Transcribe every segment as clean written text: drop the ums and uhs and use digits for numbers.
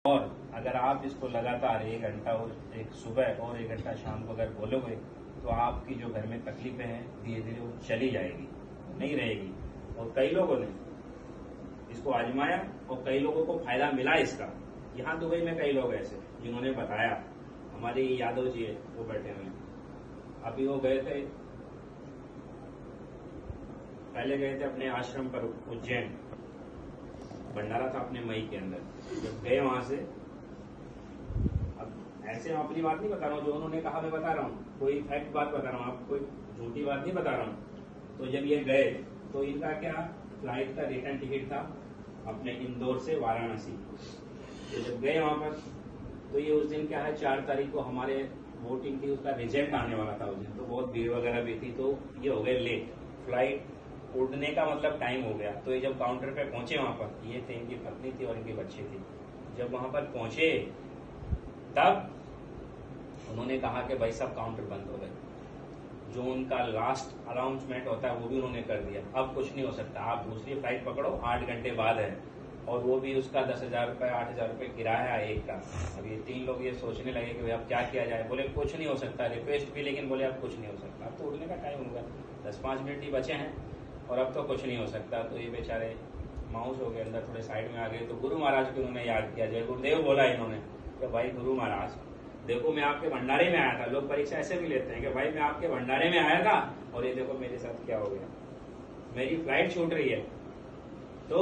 और अगर आप इसको लगातार 1 घंटा और एक सुबह और 1 घंटा शाम को अगर बोलोगे तो आपकी जो घर में तकलीफें हैं धीरे धीरे वो चली जाएगी, नहीं रहेगी। और कई लोगों ने इसको आजमाया और कई लोगों को फायदा मिला इसका। यहाँ दुबई में कई लोग ऐसे जिन्होंने बताया, हमारे यादव जी है वो बैठे हुए, अभी वो गए थे, पहले गए थे अपने आश्रम पर उज्जैन, भंडारा था अपने मई के अंदर। जब गए वहां से, अब ऐसे मैं अपनी बात नहीं बता रहा हूँ, जो उन्होंने कहा मैं बता रहा हूँ, कोई फैक्ट बात बता रहा हूँ, आपको कोई झूठी बात नहीं बता रहा हूँ। तो जब ये गए तो इनका क्या फ्लाइट का रिटर्न टिकट था अपने इंदौर से वाराणसी। तो जब गए वहां पर तो ये उस दिन क्या है 4 तारीख को हमारे वोटिंग थी, उसका रिजल्ट आने वाला था उस दिन, तो बहुत भीड़ वगैरह भी थी, तो ये हो गए लेट। फ्लाइट उड़ने का मतलब टाइम हो गया। तो ये जब काउंटर पे पहुंचे वहां पर, ये थे इनकी पत्नी थी और इनके बच्चे थे। जब वहां पर पहुंचे तब उन्होंने कहा कि भाई साहब काउंटर बंद हो गए। जो उनका लास्ट अनाउंसमेंट होता है वो भी उन्होंने कर दिया, अब कुछ नहीं हो सकता, आप दूसरी फ्लाइट पकड़ो, 8 घंटे बाद है, और वो भी उसका 10,000 रुपये 8,000 रुपये किराया है एक का। अब ये 3 लोग ये सोचने लगे कि भाई अब क्या किया जाए। बोले कुछ नहीं हो सकता, रिक्वेस्ट भी, लेकिन बोले अब कुछ नहीं हो सकता, अब तो उड़ने का टाइम होगा, 10-5 मिनट ही बचे हैं और अब तो कुछ नहीं हो सकता। तो ये बेचारे माउस हो गए, अंदर थोड़े साइड में आ गए। तो गुरु महाराज को उन्होंने याद किया, जय गुरुदेव बोला इन्होंने कि भाई गुरु महाराज देखो मैं आपके भंडारे में आया था। लोग परीक्षा ऐसे भी लेते हैं कि भाई मैं आपके भंडारे में आया था और ये देखो मेरे साथ क्या हो गया, मेरी फ्लाइट छूट रही है। तो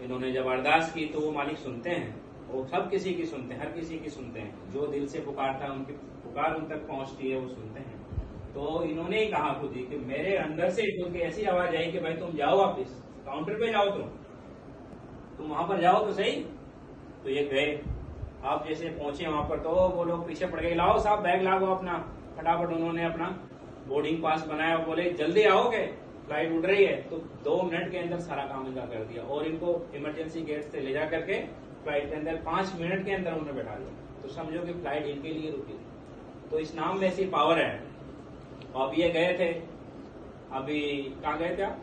इन्होंने जब अरदास की तो वो मालिक सुनते हैं, वो सब किसी की सुनते हैं, हर किसी की सुनते हैं। जो दिल से पुकारता है उनकी पुकार उन तक पहुंचती है, वो सुनते हैं। तो इन्होंने ही कहा खुद ही कि मेरे अंदर से क्योंकि ऐसी आवाज आई कि भाई तुम जाओ वापिस काउंटर पे जाओ, तुम वहां पर जाओ तो सही। तो ये गए, आप जैसे पहुंचे वहां पर तो वो लोग पीछे पड़ गए, लाओ साहब बैग लागो अपना। फटाफट उन्होंने अपना बोर्डिंग पास बनाया, बोले जल्दी आओगे फ्लाइट उड़ रही है। तो 2 मिनट के अंदर सारा काम इनका कर दिया और इनको इमरजेंसी गेट से ले जा करके फ्लाइट के अंदर 5 मिनट के अंदर उन्होंने बैठा दिया। तो समझो कि फ्लाइट इनके लिए रुकी। तो इस नाम में ऐसी पावर है। अब ये गए थे, अभी कहाँ गए थे आप?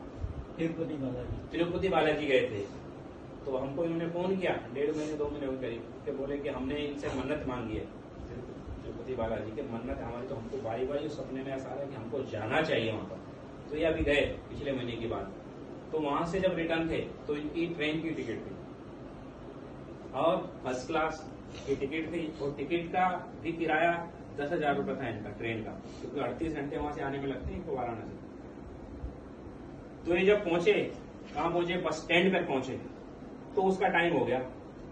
तिरुपति बालाजी गए थे। तो हमको इन्होंने फोन किया 1.5 महीने 2 महीने करीब के, बोले कि हमने इनसे मन्नत मांगी है तिरुपति बालाजी के, मन्नत हमारी, तो हमको बारी बारी सपने में ऐसा आ रहा है कि हमको जाना चाहिए वहां पर। तो ये अभी गए पिछले महीने की बात। तो वहां से जब रिटर्न थे तो इनकी ट्रेन की टिकट थी और फर्स्ट क्लास की टिकट थी, और टिकट का भी किराया 10,000 रुपये था इनका ट्रेन का, क्योंकि 38 घंटे वहां से आने में लगते हैं इनको वाराणसी। तो ये जब पहुंचे, कहाँ पहुंचे? बस स्टैंड पर पहुंचे तो उसका टाइम हो गया।